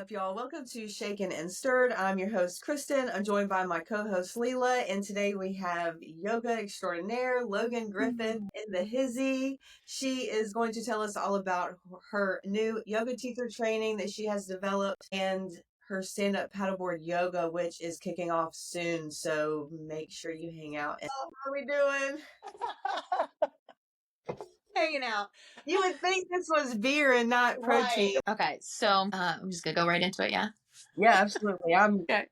up, y'all? Welcome to Shaken and Stirred. I'm your host, Kristen. I'm joined by my co-host, Leela, and today we have yoga extraordinaire, Logan Griffith in the hizzy. She is going to tell us all about her new yoga teacher training that she has developed and her stand-up paddleboard yoga, which is kicking off soon. So make sure you hang out. How are we doing? Hanging out. You would think this was beer and not protein. Right. Okay, so I'm just gonna go right into it. Yeah. Yeah, absolutely. Okay.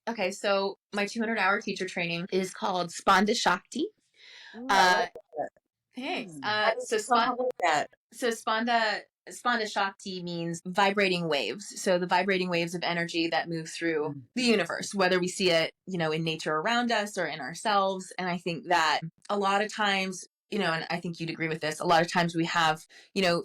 Okay, so my 200-hour teacher training is called Spanda Shakti. Thanks. So Spanda Shakti means vibrating waves. So the vibrating waves of energy that move through the universe, whether we see it, in nature around us or in ourselves. And I think that a lot of times, and I think you'd agree with this, a lot of times we have,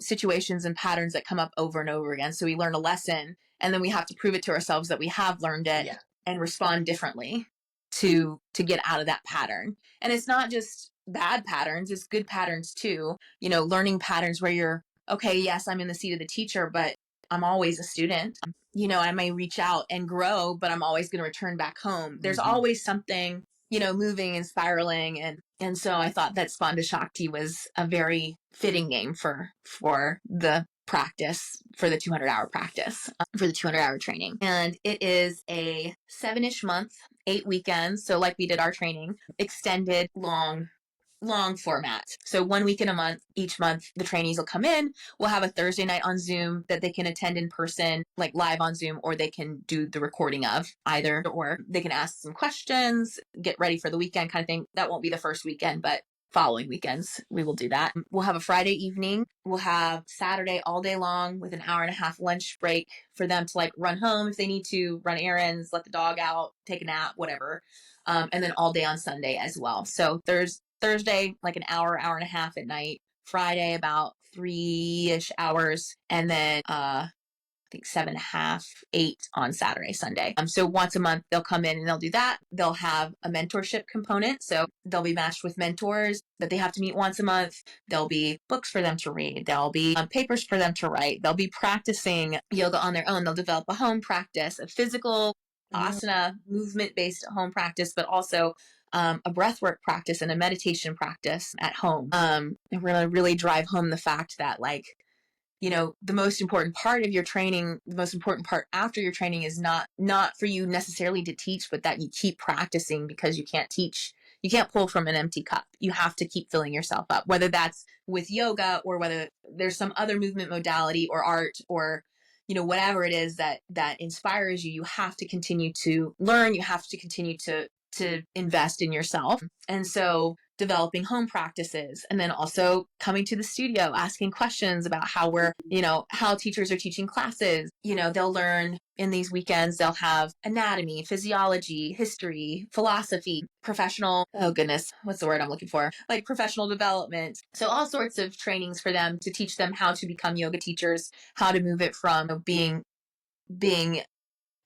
situations and patterns that come up over and over again. So we learn a lesson and then we have to prove it to ourselves that we have learned it and respond differently to get out of that pattern. And it's not just bad patterns, it's good patterns too. Learning patterns where you're, okay, yes, I'm in the seat of the teacher, but I'm always a student. I may reach out and grow, but I'm always going to return back home. There's always something, moving and spiraling. And so I thought that Spanda Shakti was a very fitting name for the practice, for the 200-hour practice, for the 200-hour training. And it is a 7-ish month, 8 weekends. So like we did our training, extended, long format. So 1 week in a month, each month, the trainees will come in. We'll have a Thursday night on Zoom that they can attend in person, like live on Zoom, or they can do the recording of either, or they can ask some questions, get ready for the weekend kind of thing. That won't be the first weekend, but following weekends, we will do that. We'll have a Friday evening. We'll have Saturday all day long with an hour and a half lunch break for them to run home if they need to, run errands, let the dog out, take a nap, whatever. And then all day on Sunday as well. So Thursday, like an hour and a half at night. Friday, about 3-ish hours. And then, I think 7.5, 8 on Saturday, Sunday. So once a month, they'll come in and they'll do that. They'll have a mentorship component. So they'll be matched with mentors that they have to meet once a month. There'll be books for them to read. There'll be papers for them to write. They'll be practicing yoga on their own. They'll develop a home practice, a physical asana, movement-based home practice, but also a breathwork practice and a meditation practice at home. And we're going to really drive home the fact that the most important part of your training, the most important part after your training is not for you necessarily to teach, but that you keep practicing, because you can't pull from an empty cup. You have to keep filling yourself up, whether that's with yoga or whether there's some other movement modality or art or, whatever it is that inspires you. You have to continue to learn. You have to continue to invest in yourself. And so developing home practices, and then also coming to the studio, asking questions about how teachers are teaching classes. They'll learn in these weekends, they'll have anatomy, physiology, history, philosophy, professional, oh goodness, what's the word I'm looking for? Like professional development. So all sorts of trainings for them to teach them how to become yoga teachers, how to move it from being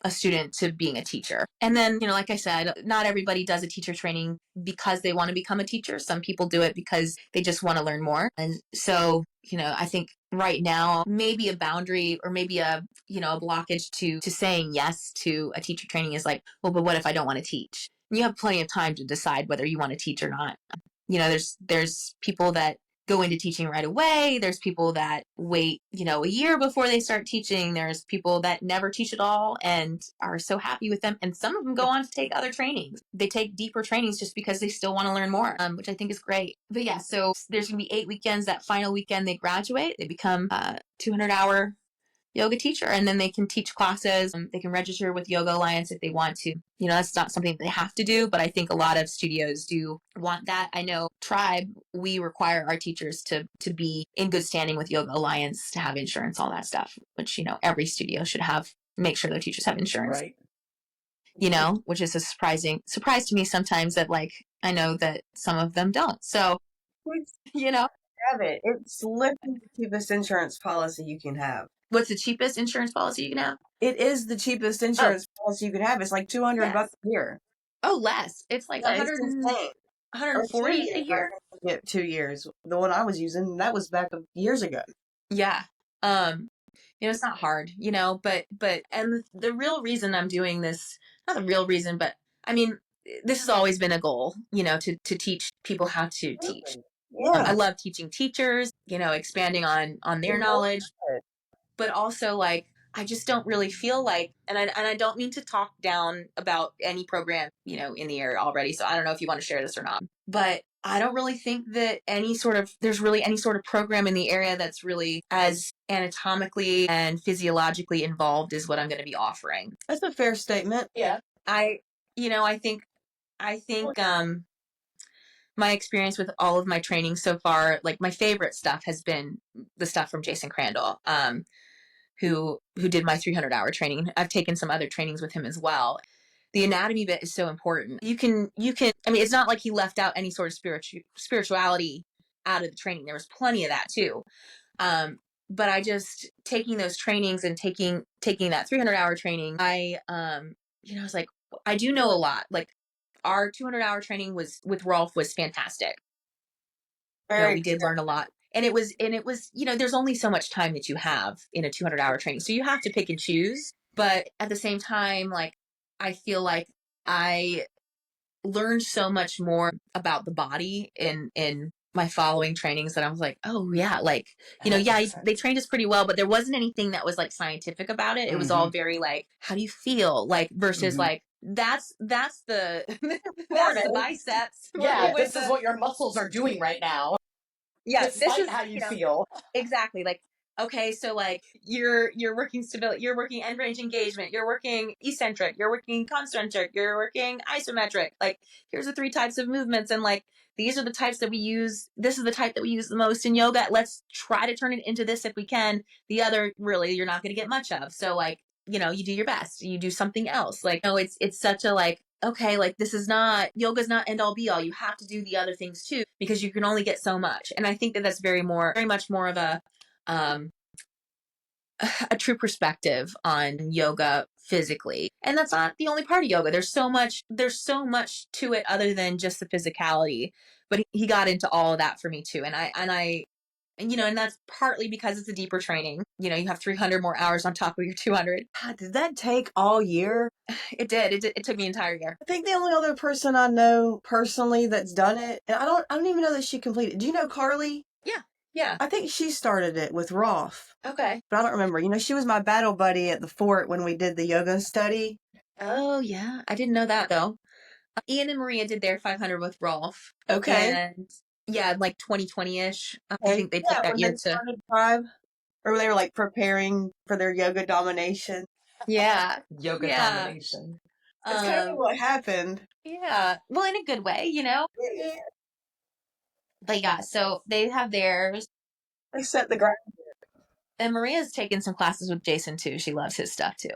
a student to being a teacher. And then, like I said, not everybody does a teacher training because they want to become a teacher. Some people do it because they just want to learn more. And so, I think right now, maybe a boundary or maybe a blockage to saying yes to a teacher training is like, well, but what if I don't want to teach? And you have plenty of time to decide whether you want to teach or not. There's people that go into teaching right away. There's people that wait, a year before they start teaching. There's people that never teach at all and are so happy with them. And some of them go on to take other trainings. They take deeper trainings just because they still want to learn more, which I think is great. But yeah, so there's going to be 8 weekends. That final weekend, they graduate. They become a 200-hour yoga teacher, and then they can teach classes. They can register with Yoga Alliance if they want to. That's not something they have to do, but I think a lot of studios do want that. I know Tribe, we require our teachers to be in good standing with Yoga Alliance, to have insurance, all that stuff, which, every studio should make sure their teachers have insurance. Right. Which is a surprise to me sometimes that I know that some of them don't. So, have it. It's literally the cheapest insurance policy you can have. What's the cheapest insurance policy you can have? It is the cheapest insurance policy you can have. It's like $200 a year. Oh, less. It's like 140 a year. Get 2 years. The one I was using, that was back years ago. Yeah. it's not hard, and the real reason I'm doing this, not the real reason, but I mean, this has always been a goal, to teach people how to teach. I Yeah. love teaching teachers, expanding on their knowledge, but also like I just don't really feel like, and I don't mean to talk down about any program, in the area already. So I don't know if you want to share this or not, but I don't really think that there's really any sort of program in the area that's really as anatomically and physiologically involved as what I'm going to be offering. That's a fair statement. Yeah. I think my experience with all of my training so far, like my favorite stuff has been the stuff from Jason Crandall, who did my 300-hour training. I've taken some other trainings with him as well. The anatomy bit is so important. I mean, it's not like he left out any sort of spirituality out of the training. There was plenty of that too. But I just taking those trainings and taking that 300-hour training, I was like, I do know a lot. Like our 200-hour training with Rolf was fantastic. We did learn a lot. And it was, there's only so much time that you have in a 200-hour training. So you have to pick and choose. But at the same time, like, I feel like I learned so much more about the body in my following trainings that I was like, oh yeah, like, they trained us pretty well, but there wasn't anything that was like scientific about it. It was all very like, how do you feel? Like versus like, that's the that's the biceps. Yeah, this is what your muscles are doing right now. Yeah, Despite this is how you feel. exactly. Like, okay, so like you're working stability, you're working end range engagement, you're working eccentric, you're working concentric, you're working isometric. Like, here's the 3 types of movements, and like these are the types that we use. This is the type that we use the most in yoga. Let's try to turn it into this if we can. The other, really, you're not going to get much of. So like, you do your best. You do something else. Like, no, it's such a like, okay, like this is not, yoga's not end all be all. You have to do the other things too, because you can only get so much. And I think that that's very much more of um, a true perspective on yoga physically. And that's not the only part of yoga. There's so much to it other than just the physicality. But he got into all of that for me too. And that's partly because it's a deeper training. You have 300 more hours on top of your 200. God, did that take all year? It did. It took me an entire year. I think the only other person I know personally that's done it, and I don't even know that she completed. Do you know Carly? Yeah. I think she started it with Rolf. Okay. But I don't remember. She was my battle buddy at the fort when we did the yoga study. Oh, yeah. I didn't know that, though. Ian and Maria did their 500 with Rolf. Okay. And yeah, like 2020-ish. I think they took that year to... Tribe, or they were like preparing for their yoga domination. Yeah. Yoga domination. That's kind of what happened. Yeah. Well, in a good way, Yeah. But yeah, so they have theirs. They set the ground. And Maria's taken some classes with Jason too. She loves his stuff too.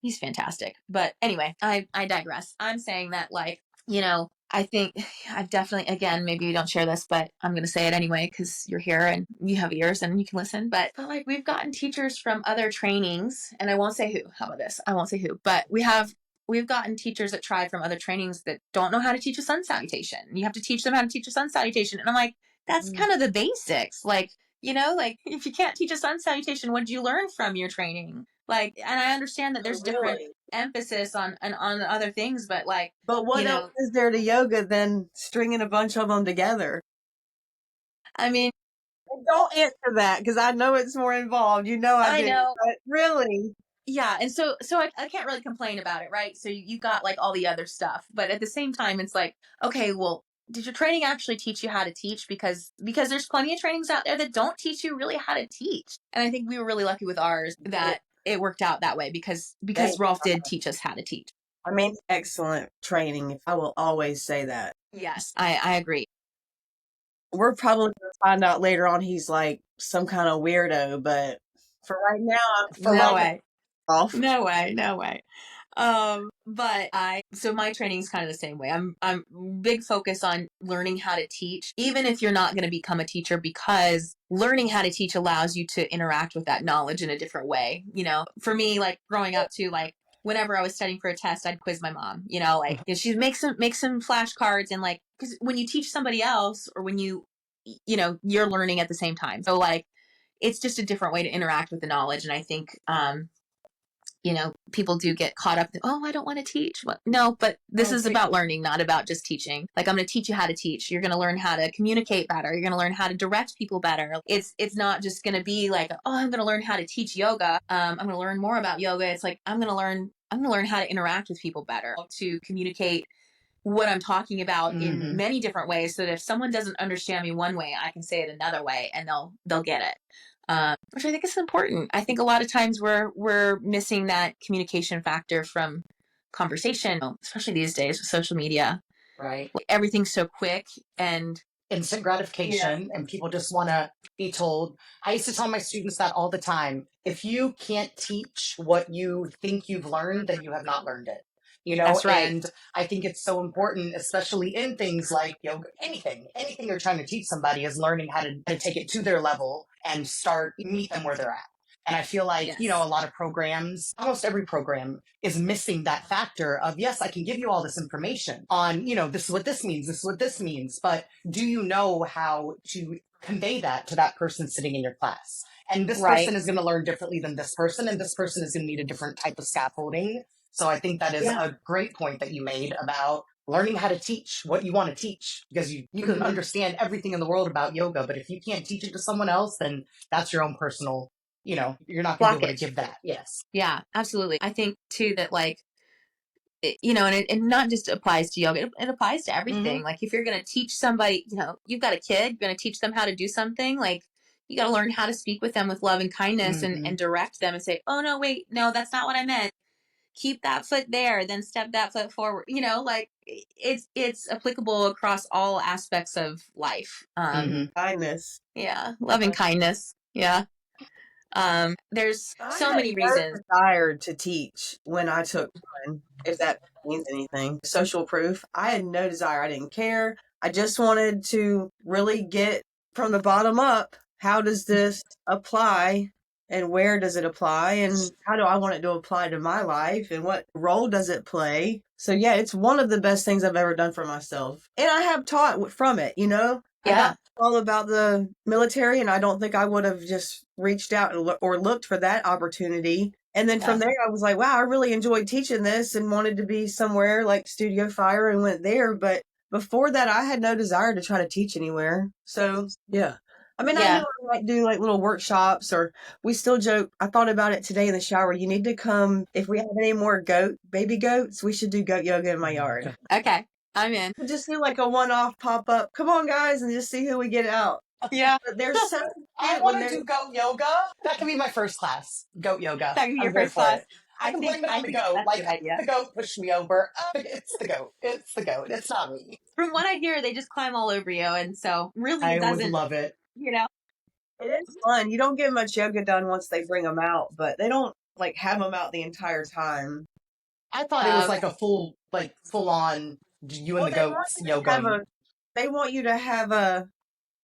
He's fantastic. But anyway, I digress. I'm saying that I think I've definitely, again, maybe you don't share this, but I'm going to say it anyway, because you're here and you have ears and you can listen. But like, we've gotten teachers from other trainings, and I won't say who. How about this? I won't say who, but we've gotten teachers that tried from other trainings that don't know how to teach a sun salutation. You have to teach them how to teach a sun salutation. And I'm like, that's kind of the basics. Like, like if you can't teach a sun salutation, what did you learn from your training? Like, and I understand that there's different emphasis on other things, but like, but what else is there to yoga than stringing a bunch of them together? I mean, don't answer that, because I know it's more involved. I know, but really. Yeah, and so I can't really complain about it, right? So you got like all the other stuff, but at the same time, it's like, okay, well, did your training actually teach you how to teach? Because there's plenty of trainings out there that don't teach you really how to teach. And I think we were really lucky with ours that it worked out that way, because Rolf did teach us how to teach. I mean, excellent training. I will always say that. Yes, I agree. We're probably going to find out later on he's like some kind of weirdo, but for right now, No way. So my training is kind of the same way. I'm big focus on learning how to teach, even if you're not going to become a teacher, because learning how to teach allows you to interact with that knowledge in a different way. For me, like growing up too, like whenever I was studying for a test, I'd quiz my mom, she'd make some flashcards, and like, because when you teach somebody else, or when you're learning at the same time. So like, it's just a different way to interact with the knowledge. And I think, people do get caught up in, oh, I don't want to teach. Well, no, but this is about learning, not about just teaching. Like, I'm going to teach you how to teach. You're going to learn how to communicate better. You're going to learn how to direct people better. It's not just going to be like, oh, I'm going to learn how to teach yoga. I'm going to learn more about yoga. It's like, I'm going to learn how to interact with people better, to communicate what I'm talking about in many different ways, so that if someone doesn't understand me one way, I can say it another way and they'll get it. Which I think is important. I think a lot of times we're missing that communication factor from conversation, especially these days with social media. Right. Everything's so quick and instant gratification, and people just want to be told. I used to tell my students that all the time. If you can't teach what you think you've learned, then you have not learned it. That's right. And I think it's so important, especially in things like yoga, anything you're trying to teach somebody is learning how to take it to their level and meet them where they're at. And I feel like, Yes. a lot of programs, almost every program is missing that factor of, yes, I can give you all this information on, this is what this means, this is what this means, but do you know how to convey that to that person sitting in your class? And this person is going to learn differently than this person, and this person is going to need a different type of scaffolding. So I think that is a great point that you made about learning how to teach what you want to teach, because you can understand everything in the world about yoga, but if you can't teach it to someone else, then that's your own personal, you're not going to be able to give that. Yes. Yeah, absolutely. I think too that and it not just applies to yoga, it applies to everything. Like, if you're going to teach somebody, you've got a kid, you're going to teach them how to do something, like, you got to learn how to speak with them with love and kindness and direct them and say, oh, no, wait, no, that's not what I meant. Keep that foot there, then step that foot forward. Like, it's applicable across all aspects of life. Kindness. Yeah. Loving kindness. Yeah. There's so many reasons. I desired to teach when I took one, if that means anything. Social proof. I had no desire. I didn't care. I just wanted to really get from the bottom up. How does this apply? And where does it apply? And how do I want it to apply to my life? And what role does it play? So yeah, it's one of the best things I've ever done for myself. And I have taught from it, I got all about the military, and I don't think I would have just reached out or looked for that opportunity. And then from there, I was like, wow, I really enjoyed teaching this and wanted to be somewhere like Studio Fire and went there. But before that, I had no desire to try to teach anywhere. So yeah. I mean, I knew I might do like little workshops, or we still joke. I thought about it today in the shower. You need to come. If we have any more baby goats, we should do goat yoga in my yard. Okay. I'm in. Just do like a one-off pop-up. Come on, guys, and just see who we get out. Yeah. But there's so I want to do goat yoga. That can be my first class. Goat yoga. That can be your first class. I can blame it on the goat. Like, the goat pushed me over. It's the goat. It's the goat. It's not me. From what I hear, they just climb all over you, and so really I would love it. It is fun. You don't get much yoga done once they bring them out, but they don't like have them out the entire time. I thought it was like a full on you and the goats yoga. They want you to have a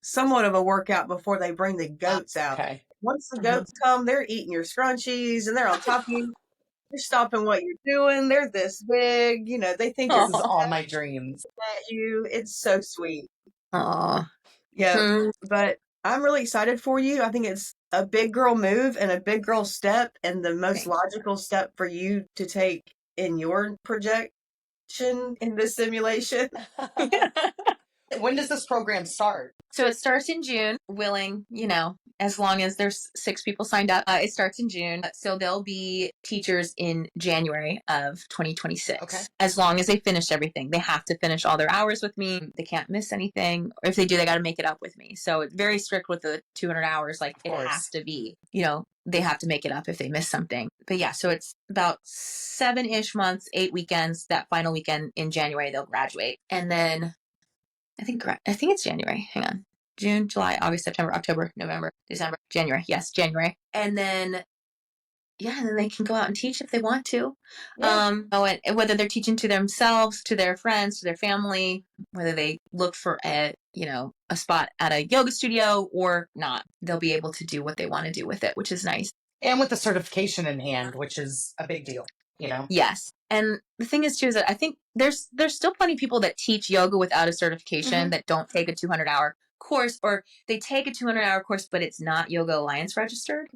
somewhat of a workout before they bring the goats out. Okay. Once the goats come, they're eating your scrunchies and they're on top of you. They're stopping what you're doing. They're this big. They think this is all my dreams. At you. It's so sweet. Aw. Yeah. But I'm really excited for you. I think it's a big girl move and a big girl step, and the most logical step for you to take in your projection in this simulation. When does this program start? So it starts in June, willing, as long as there's 6 people signed up. It starts in June. So they'll be teachers in January of 2026. Okay. As long as they finish everything. They have to finish all their hours with me. They can't miss anything. Or if they do, they got to make it up with me. So it's very strict with the 200 hours. Like, it has to be, they have to make it up if they miss something. But yeah, so it's about 7-ish months, 8 weekends. That final weekend in January, they'll graduate. And then I think it's January. Hang on. June, July, August, September, October, November, December, January. Yes, January. And then, and then they can go out and teach if they want to. Yeah. And whether they're teaching to themselves, to their friends, to their family, whether they look for a spot at a yoga studio or not, they'll be able to do what they want to do with it, which is nice. And with the certification in hand, which is a big deal, Yes. And the thing is, too, is that I think there's still plenty of people that teach yoga without a certification that don't take a 200-hour course, or they take a 200-hour course, but it's not Yoga Alliance registered,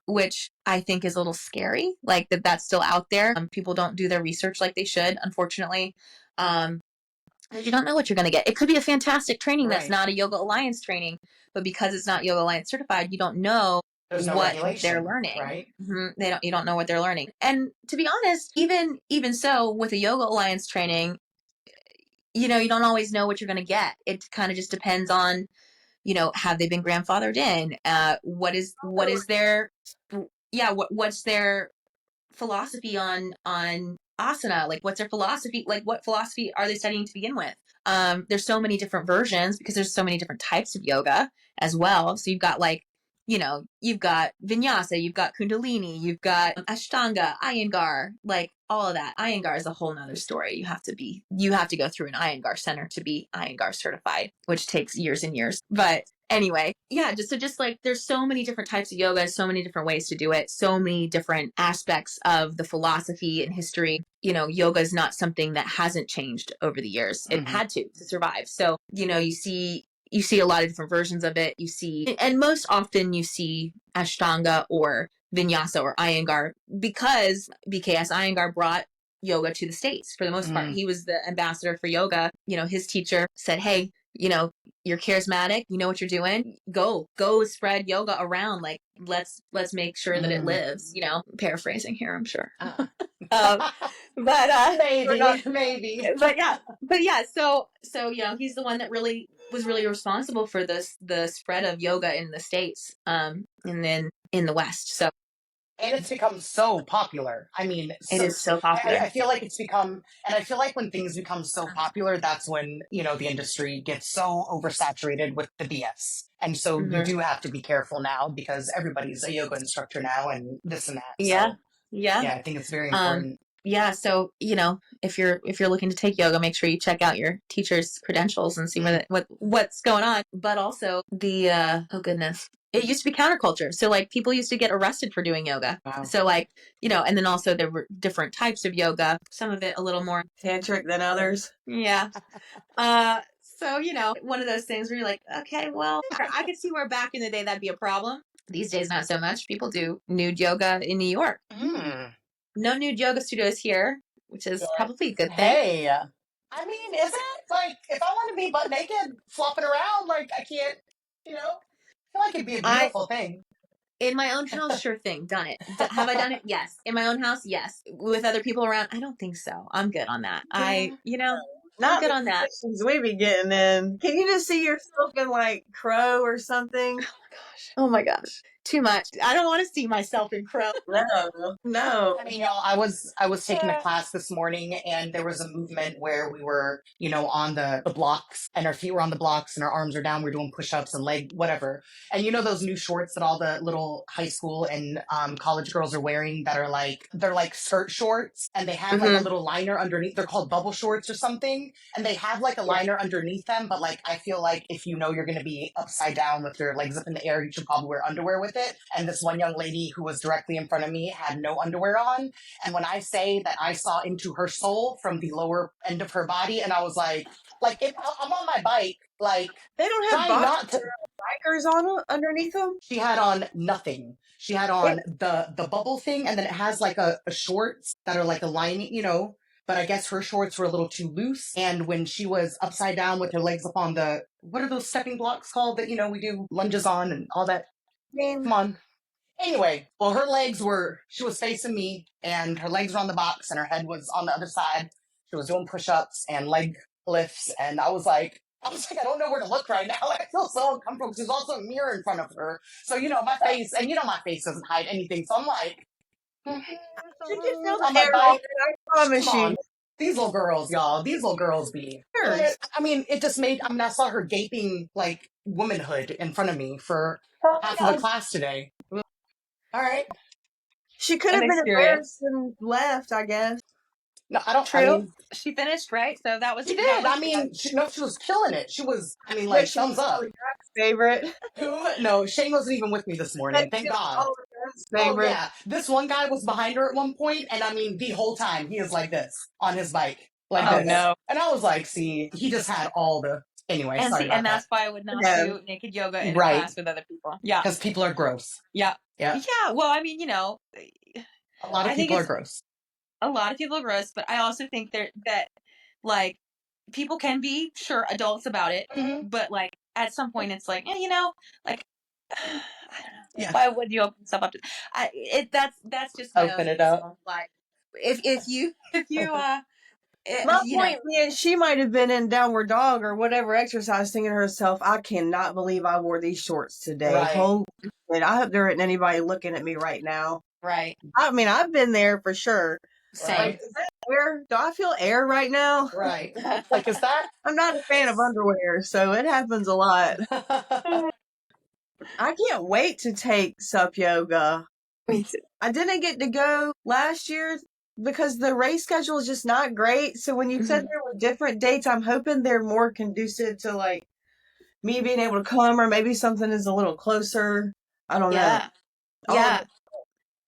which I think is a little scary, like that's still out there. People don't do their research like they should, unfortunately. You don't know what you're going to get. It could be a fantastic training that's not a Yoga Alliance training, but because it's not Yoga Alliance certified, you don't know what they're learning. Right? You don't know what they're learning. And to be honest, even so, with a Yoga Alliance training, you don't always know what you're going to get. It kind of just depends on, have they been grandfathered in? What is their, what's their philosophy on asana? Like, what's their philosophy? Like, what philosophy are they studying to begin with? There's so many different versions because there's so many different types of yoga as well. So you've got you've got vinyasa, you've got kundalini, you've got ashtanga, iyengar, like all of that. Iyengar is a whole nother story. You have to go through an Iyengar center to be Iyengar certified, which takes years and years. But anyway, just like there's so many different types of yoga, so many different ways to do it, so many different aspects of the philosophy and history. Yoga is not something that hasn't changed over the years. It had to survive. So, you see a lot of different versions of it. And most often you see Ashtanga or Vinyasa or Iyengar because BKS Iyengar brought yoga to the States for the most part. He was the ambassador for yoga. His teacher said, hey, you're charismatic, you know what you're doing, go spread yoga around, like let's make sure that it lives, paraphrasing here, I'm sure. But maybe but yeah, so he's the one that was really responsible for the spread of yoga in the States, and then in the West. So and it's become so popular. I mean, it is so popular. I feel like it's become, and I feel like when things become so popular, that's when, the industry gets so oversaturated with the BS. And so you do have to be careful now because everybody's a yoga instructor now and this and that. So, yeah, I think it's very important. So if you're looking to take yoga, make sure you check out your teacher's credentials and see what's going on. But also the oh goodness, it used to be counterculture. So like people used to get arrested for doing yoga. Wow. So like and then also there were different types of yoga. Some of it a little more tantric than others. Yeah. So one of those things where you're like, okay, well, I could see where back in the day that'd be a problem. These days, not so much. People do nude yoga in New York. No nude yoga studios here, which is probably a good thing. Hey, I mean, is it like if I want to be butt naked flopping around, like I can't, I feel like it'd be a beautiful thing. In my own house, sure thing, done it. Have I done it? Yes. In my own house, yes. With other people around, I don't think so. I'm good on that. I'm good on that. We be getting in. Can you just see yourself in like Crow or something? Oh my gosh. Too much. I don't want to see myself in Crow. No. I mean, I was taking a class this morning and there was a movement where we were, on the blocks and our feet were on the blocks and our arms are down. We're doing push-ups and leg, whatever. And those new shorts that all the little high school and college girls are wearing that are they're like skirt shorts and they have like a little liner underneath. They're called bubble shorts or something. And they have like a liner underneath them. But like, I feel like if you're going to be upside down with your legs up in the air, you should probably wear underwear with it. And this one young lady who was directly in front of me had no underwear on. And when I say that I saw into her soul from the lower end of her body, and I was like if I'm on my bike, like they don't have bikers on underneath them. She had on nothing. She had on the bubble thing, and then it has like a shorts that are like a lining, But I guess her shorts were a little too loose. And when she was upside down with her legs up on what are those stepping blocks called that, we do lunges on and all that? Come on. Anyway, well, she was facing me and her legs were on the box and her head was on the other side. She was doing push-ups and leg lifts. And I was like, I don't know where to look right now. I feel so uncomfortable because there's also a mirror in front of her. So, my face, and my face doesn't hide anything. So I'm like, on my bike. I promise you. These little girls, y'all. These little girls be. I mean, it just made, I saw her gaping like womanhood in front of me for half of the class today. All right. She could have been embarrassed and left, I guess. No, I don't. True. I mean, she finished, right? So that was. She did. I mean, she was killing it. She was. I mean, like thumbs up. Favorite. No, Shane wasn't even with me this morning. Thank God. Favorite. Oh, yeah. This one guy was behind her at one point, and I mean, the whole time he is like this on his bike, like this. No. And I was like, see, he just had all the Anyway, And sorry see, about and that. that's why I would not Yeah. do naked yoga in a Right. class with other people. Yeah. Because people are gross. Yeah. Yeah. Yeah. Well, I mean, A lot of I think people are it's gross. a lot of people are gross, but I also think that like people can be sure adults about it, but like at some point it's like, like I don't know. Yeah. Why would you open yourself up to that's just my Open own it up. personal, like if you My you know point being, she might have been in downward dog or whatever exercise thinking to herself, I cannot believe I wore these shorts today. Right. Holy shit, I hope there isn't anybody looking at me right now. right, I mean, I've been there for sure. same. Like, is that air? Do I feel air right now? Right. Like, is that? I'm not a fan of underwear, so it happens a lot. I can't wait to take sup yoga. Me too. I didn't get to go last year because the race schedule is just not great. So when you said there were different dates, I'm hoping they're more conducive to like me being able to come, or maybe something is a little closer. I don't know. Yeah. All Yeah. of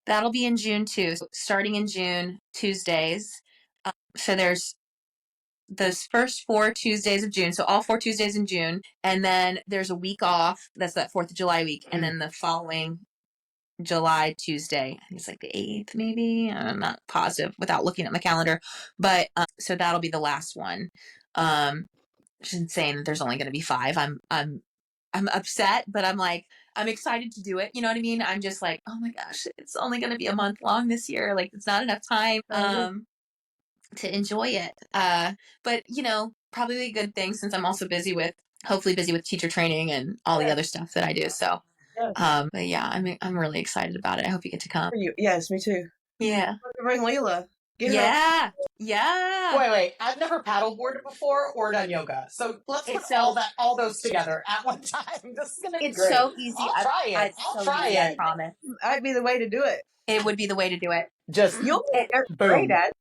That'll be in June too. So starting in June, Tuesdays. So there's those first 4 Tuesdays of June. So all 4 Tuesdays in June. And then there's a week off. That's that 4th of July week. And then the following July Tuesday, I think it's like the 8th, maybe. I'm not positive without looking at my calendar. But so that'll be the last one. Which is insane that there's only going to be 5. I'm upset, but I'm like, I'm excited to do it. You know what I mean? I'm just like, oh my gosh, it's only going to be a month long this year. Like, it's not enough time to enjoy it. But probably a good thing since I'm also hopefully busy with teacher training and all the other stuff that I do. So, but yeah, I'm really excited about it. I hope you get to come. for you. Yes, me too. Yeah. Bring Leela. Get her Yeah. Yeah. Wait. I've never paddleboarded before or done yoga. So let's put all those together at one time. This is gonna be It's great. so easy. I'll try it. I'll try it. I promise. That'd be the way to do it. It would be the way to do it. Just You'll be boom. great at it.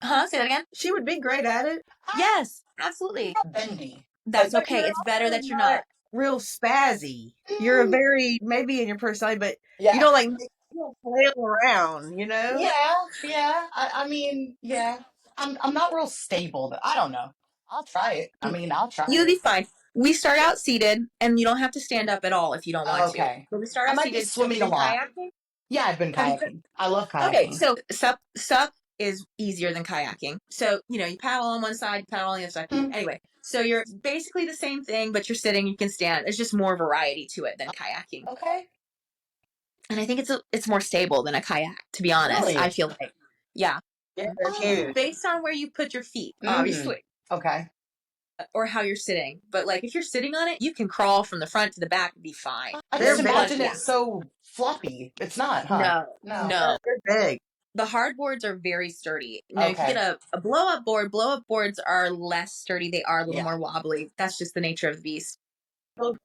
Huh? Say that again? She would be great at it. Yes, absolutely. Bendy. That's But okay. you're It's better that you're also not. real spazzy. You're a very, maybe in your personality, but Yeah. you don't like you don't flail around, you know? Yeah. I mean, yeah. I'm not real stable, but I don't know. I'll try it. I mean, I'll try You'll it. be fine. We start out seated, and you don't have to stand up at all if you don't want to. Okay. But we start I out might seated. be swimming Have a you been lot. kayaking? Yeah, I've been Have you kayaking. I love kayaking. Okay, so sup is easier than kayaking. So, you paddle on one side, paddle on the other side. Anyway, so you're basically the same thing, but you're sitting, you can stand. There's just more variety to it than kayaking. Okay. And I think it's more stable than a kayak, to be honest. Really? I feel like. Yeah. Yeah, they're huge. Based on where you put your feet, obviously. Okay. Or how you're sitting. But like if you're sitting on it, you can crawl from the front to the back and be fine. I They're just big. imagine it's so floppy. It's not, huh? No. They're big. The hard boards are very sturdy. Now, if you Okay. get a blow-up boards are less sturdy. They are a little Yeah. more wobbly. That's just the nature of the beast.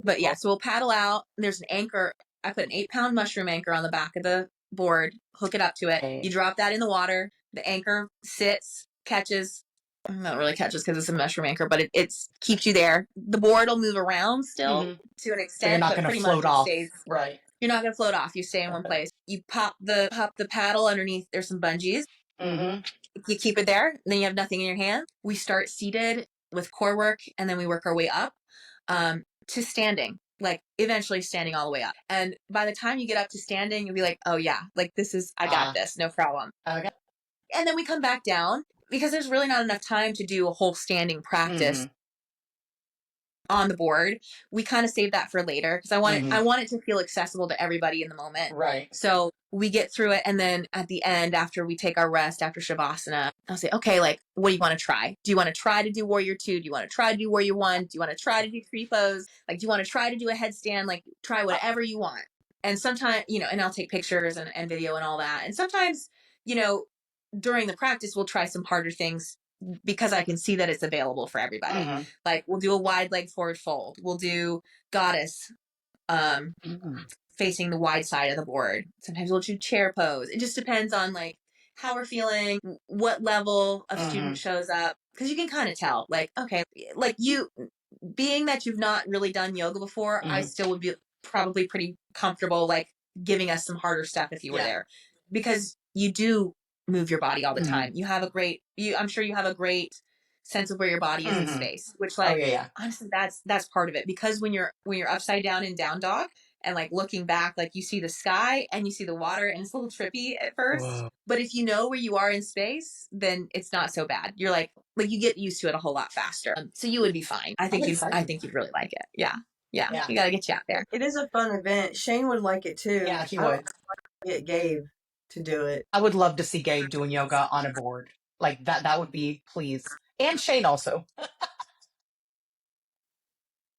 But yeah, so we'll paddle out. There's an anchor. I put an 8-pound mushroom anchor on the back of the board, hook it up to it. Okay. You drop that in the water. The anchor sits, catches. Not really catches because it's a mushroom anchor, but it keeps you there. The board will move around still to an extent, So you're not but going to pretty float much off. it stays. Right. You're not going to float off. You stay in one place. You pop the paddle underneath. There's some bungees. Mm-hmm. You keep it there. Then you have nothing in your hand. We start seated with core work, and then we work our way up to standing. Like eventually standing all the way up. And by the time you get up to standing, you'll be like, oh yeah, like I got this, no problem. Okay. And then we come back down because there's really not enough time to do a whole standing practice on the board. We kind of save that for later because I want it to feel accessible to everybody in the moment. Right. So we get through it, and then at the end, after we take our rest after Shavasana, I'll say, okay, like, what do you want to try? Do you want to try to do Warrior 2? Do you want to try to do Warrior 1? Do you want to try to do Free Pose? Like, do you want to try to do a headstand? Like, try whatever you want. And sometimes, and I'll take pictures and video and all that. And sometimes, during the practice, we'll try some harder things because I can see that it's available for everybody. Like, we'll do a wide leg forward fold. We'll do Goddess, facing the wide side of the board. Sometimes we'll do chair pose. It just depends on like how we're feeling, what level of student shows up. Because you can kind of tell, like, okay, like you, being that you've not really done yoga before, I still would be probably pretty comfortable, like giving us some harder stuff if you were there, because you do move your body all the time. You have I'm sure you have a great sense of where your body is in space, which like honestly that's part of it, because when you're upside down in down dog and like looking back, like you see the sky and you see the water and it's a little trippy at first. Whoa. But if you know where you are in space, then it's not so bad. You're like you get used to it a whole lot faster. So you would be fine. I think you'd really like it. Yeah. You gotta get you out there. It is a fun event. Shane would like it too. Yeah, he would. Get Gabe to do it. I would love to see Gabe doing yoga on a board. Like that would be, please. And Shane also.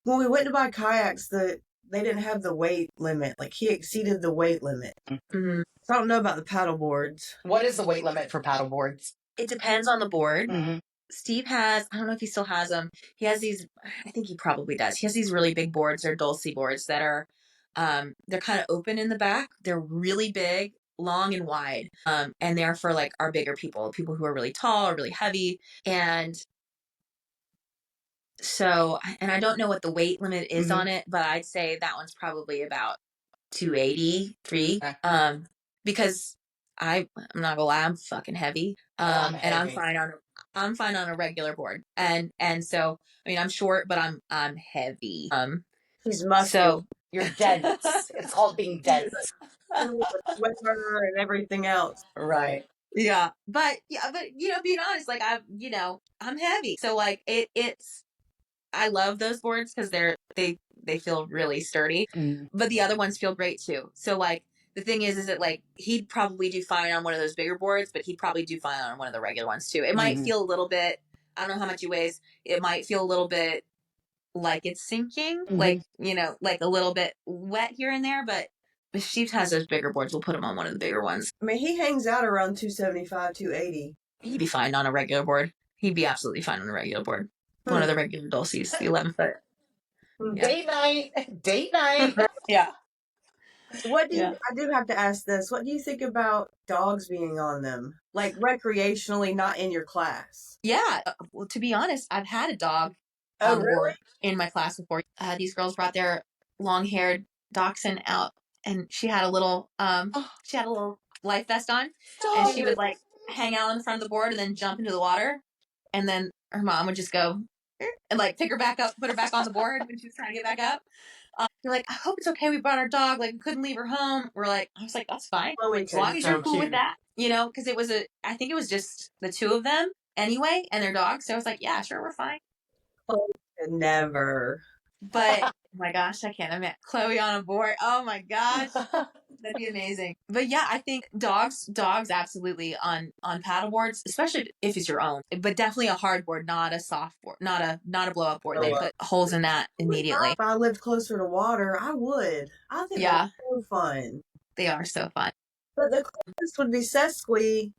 When we went to buy kayaks, they didn't have the weight limit. Like he exceeded the weight limit. Mm-hmm. So I don't know about the paddle boards. What is the weight limit for paddle boards? It depends on the board. Mm-hmm. Steve has, I don't know if he still has them. He has these, I think he probably does. He has these really big boards. They're Dulce boards that are, they're kind of open in the back. They're really big, long and wide. And they're for like our bigger people who are really tall or really heavy. And so, and I don't know what the weight limit is on it, but I'd say that one's probably about 283. Okay. Because I'm not gonna lie, I'm fucking heavy. And I'm fine on a regular board. And so, I mean, I'm short, but I'm heavy. He's muscular. So you're dense. It's called being dense. Sweater and everything else. Right. Yeah. But being honest, like I'm heavy. So like it's I love those boards because they feel really sturdy. But the other ones feel great too. So like the thing is that like he'd probably do fine on one of those bigger boards, but he'd probably do fine on one of the regular ones too. It might feel a little bit, I don't know how much he weighs. It might feel a little bit like it's sinking, like a little bit wet here and there. But if Steve has those bigger boards, we'll put him on one of the bigger ones. I mean, he hangs out around 275, 280. He'd be fine on a regular board. He'd be absolutely fine on a regular board. One of the regular Dulces, the 11-foot. Yeah. Date night. Yeah. What do I do have to ask this? What do you think about dogs being on them? Like recreationally, not in your class? Yeah. Well, to be honest, I've had a dog on board in my class before. These girls brought their long-haired dachshund out, and she had a little life vest on, and she would like hang out in front of the board and then jump into the water, and then her mom would just go and like pick her back up, put her back on the board when she was trying to get back up. You're like, I hope it's okay. We brought our dog. Like, we couldn't leave her home. We're like, I was like, that's fine. As long as you're cool with that, because I think it was just the two of them anyway and their dog. So I was like, yeah, sure, we're fine. Oh, never. But oh my gosh, I can't imagine Chloe on a board. Oh my gosh. That'd be amazing. But yeah, I think dogs absolutely on paddle boards, especially if it's your own. But definitely a hard board, not a soft board, not a blow up board. They put holes in that immediately. If I lived closer to water, I would. I think they're so fun. They are so fun. But the closest would be Sesqui.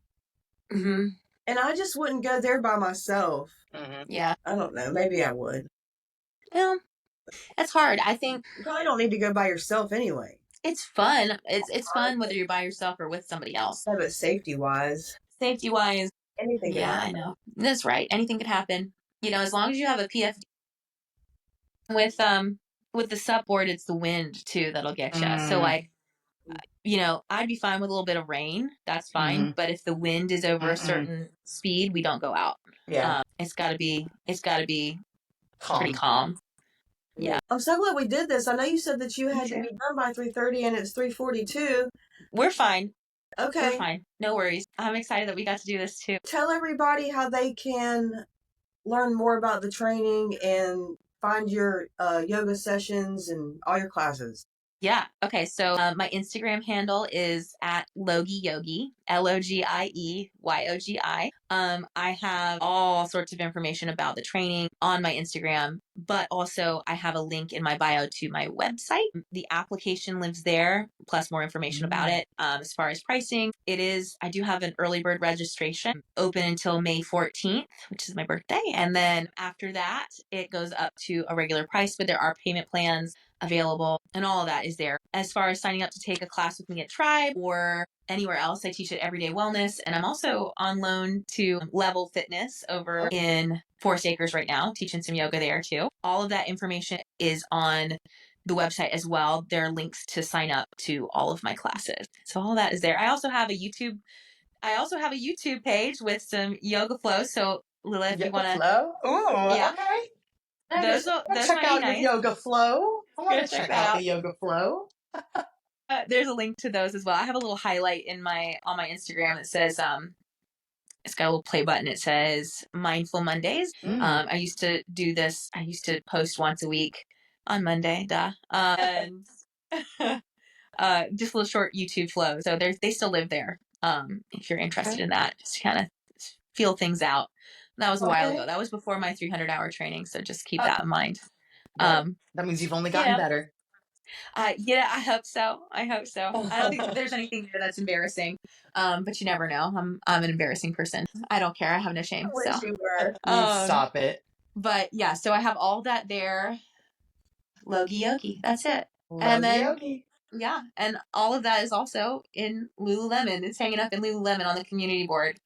Mm-hmm. And I just wouldn't go there by myself. Mm-hmm. Yeah. I don't know. Maybe I would. Well, that's hard. I think you probably don't need to go by yourself anyway. It's fun. It's fun whether you're by yourself or with somebody else. Yeah, but safety-wise, anything can happen. I know. That's right. Anything could happen. As long as you have a PFD. With the sup board, it's the wind too that'll get you. So like, I'd be fine with a little bit of rain. That's fine. But if the wind is over a certain speed, we don't go out. Yeah. It's got to be calm. Pretty calm. Yeah. I'm so glad we did this. I know you said that you had to be done by 3:30 and it's 3:42. We're fine. Okay. We're fine. No worries. I'm excited that we got to do this too. Tell everybody how they can learn more about the training and find your yoga sessions and all your classes. Yeah. Okay. So my Instagram handle is at Logie Yogi, LOGIEYOGI. I have all sorts of information about the training on my Instagram, but also I have a link in my bio to my website. The application lives there, plus more information about it. As far as pricing, I do have an early bird registration open until May 14th, which is my birthday. And then after that, it goes up to a regular price, but there are payment plans available, and all of that is there. As far as signing up to take a class with me at Tribe or anywhere else, I teach at Everyday Wellness, and I'm also on loan to Level Fitness over in Forest Acres right now, teaching some yoga there too. All of that information is on the website as well. There are links to sign up to all of my classes. So all that is there. I also have a YouTube page with some yoga flows. So Lila, if you want to. Flow. Ooh, Yeah. okay. Those Check might be out nice. your yoga flow. I want to Check check that out out. the yoga flow. There's a link to those as well. I have a little highlight on my Instagram that says it's got a little play button. It says Mindful Mondays. I used to do this. I used to post once a week on Monday, and just a little short YouTube flow. So they still live there. If you're interested in that, just kind of feel things out. That was a while ago. That was before my 300-hour training. So just keep that in mind. Well, that means you've only gotten better. Yeah, I hope so. I don't think there's anything there that's embarrassing. But you never know. I'm an embarrassing person. I don't care. I have no shame. I wish you were. Stop it. But yeah, so I have all that there. Logi Yogi. That's it. And then yeah, and all of that is also in Lululemon. It's hanging up in Lululemon on the community board.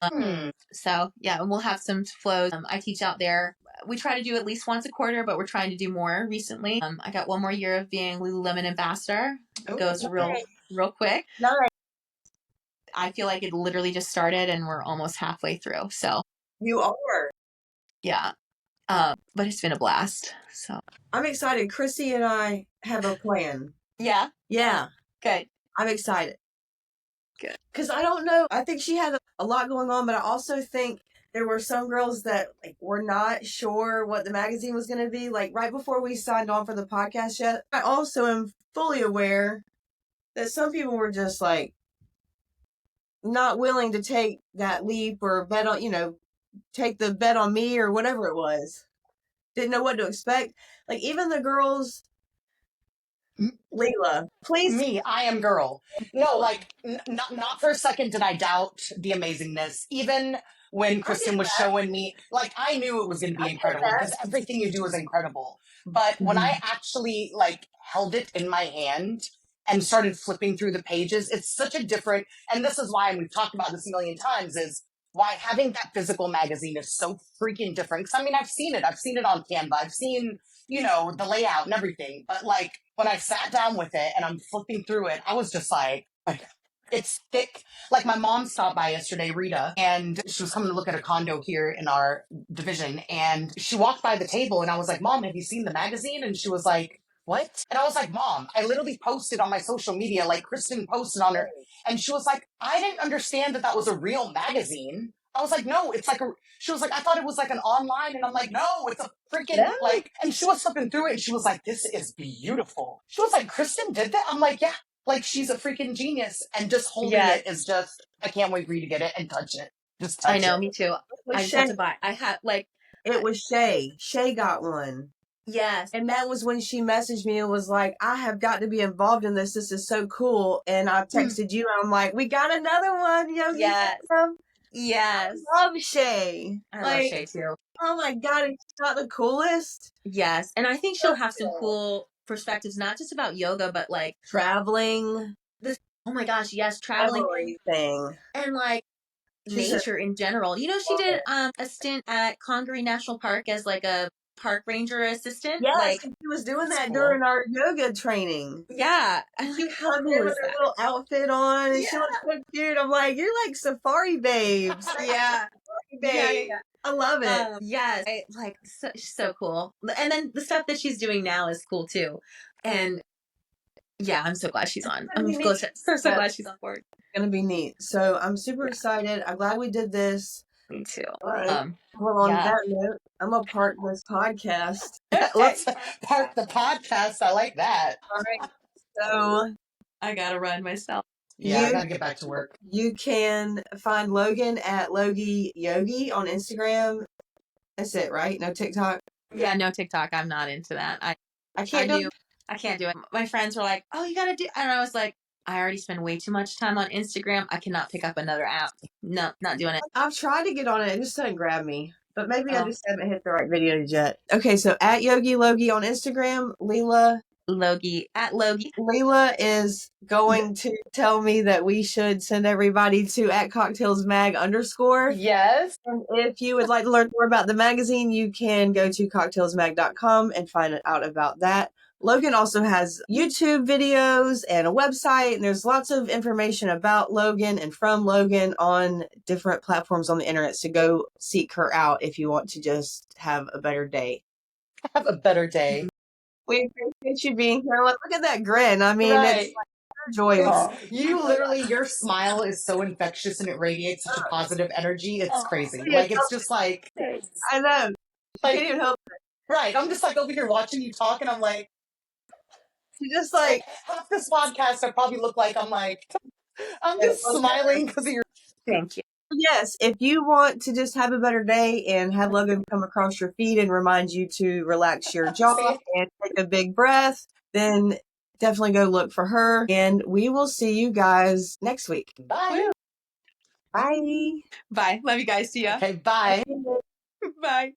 So yeah, and we'll have some flows. I teach out there. We try to do at least once a quarter, but we're trying to do more recently. I got one more year of being Lululemon ambassador. It goes real quick. Nice. I feel like it literally just started and we're almost halfway through. So you are. Yeah. But it's been a blast. So I'm excited. Chrissy and I have a plan. Yeah. Good. I'm excited. Good. Because I don't know. I think she had a lot going on, but I also think there were some girls that were not sure what the magazine was going to be. Like right before we signed on for the podcast yet, I also am fully aware that some people were just not willing to take that leap or bet on, take the bet on me or whatever it was. Didn't know what to expect. Even the girls, Leila, please. Me, I am girl. No, not for a second did I doubt the amazingness. Even when Kristen was showing me, I knew it was going to be incredible because everything you do is incredible. But when I actually held it in my hand and started flipping through the pages, it's such a different, and this is why, and we've talked about this a million times, is why having that physical magazine is so freaking different. Because I've seen it on Canva. I've seen, the layout and everything. But when I sat down with it and I'm flipping through it, I was just it's thick. My mom stopped by yesterday, Rita, and she was coming to look at a condo here in our division. And she walked by the table and I was like, Mom, have you seen the magazine? And she was like, what? And I was like, Mom, I literally posted on my social media, Kristen posted on her. And she was like, I didn't understand that was a real magazine. I was like, no, it's she was like, I thought it was an online. And I'm like, no, it's a freaking, and she was flipping through it and she was like, this is beautiful. She was like, Kristen did that? I'm like, yeah, she's a freaking genius. And just holding it is just, I can't wait for you to get it and touch it. Just touch it. I know, me too. I just have to buy. I had it was Shay. Shay got one. Yes. And that was when she messaged me and was like, I have got to be involved in this. This is so cool. And I texted you and I'm like, we got another one, Yogi. Yes. I love Shay. I love Shay too. Oh my God, she's got the coolest. Yes. And I think she'll have some cool perspectives, not just about yoga, but traveling. Oh my gosh, yes, traveling. Everything. And nature in general. She did a stint at Congaree National Park as a park ranger assistant. Yes, she was doing that during our yoga training. Yeah. She come in with her little outfit on and she was so cute. I'm like, you're like safari babes. Yeah. Yeah. I love it. Yes. So cool. And then the stuff that she's doing now is cool too. And yeah, I'm so glad she's on. I'm so glad she's on board. It's going to be neat. So I'm super excited. I'm glad we did this. Me too. Right. Well, on that note, I'm going to park this podcast. Let's park the podcast. I like that. All right. So I got to run myself. Yeah, I got to get back to work. You can find Logan at Logi Yogi on Instagram. That's it, right? No TikTok? Yeah, no TikTok. I'm not into that. I can't do it. My friends were like, oh, you got to do, and I was like, I already spend way too much time on Instagram. I cannot pick up another app. No, not doing it. I've tried to get on it. It just doesn't grab me. But maybe I just haven't hit the right videos yet. Okay, so at Yogi Logi on Instagram, Leila. Logi at Logi. Leila is going to tell me that we should send everybody to at cocktailsmag_. Yes. And if you would like to learn more about the magazine, you can go to cocktailsmag.com and find out about that. Logan also has YouTube videos and a website, and there's lots of information about Logan and from Logan on different platforms on the internet. So go seek her out if you want to just have a better day. Have a better day. We appreciate you being here. Look at that grin. I mean, Right. it's like pure joy. You literally, your smile is so infectious and it radiates such a positive energy. It's crazy. Yeah, Like, it's just like, I know. I like, can't even help it. right. I'm just like over here watching you talk, and I'm like, You just like half this podcast, I probably look like I'm just smiling because of your. Thank you. yes, if you want to just have a better day and have Logan come across your feet and remind you to relax your jaw and take a big breath, then definitely go look for her. And we will see you guys next week. Bye. Bye. Bye. Love you guys. See ya. Okay, bye. Bye.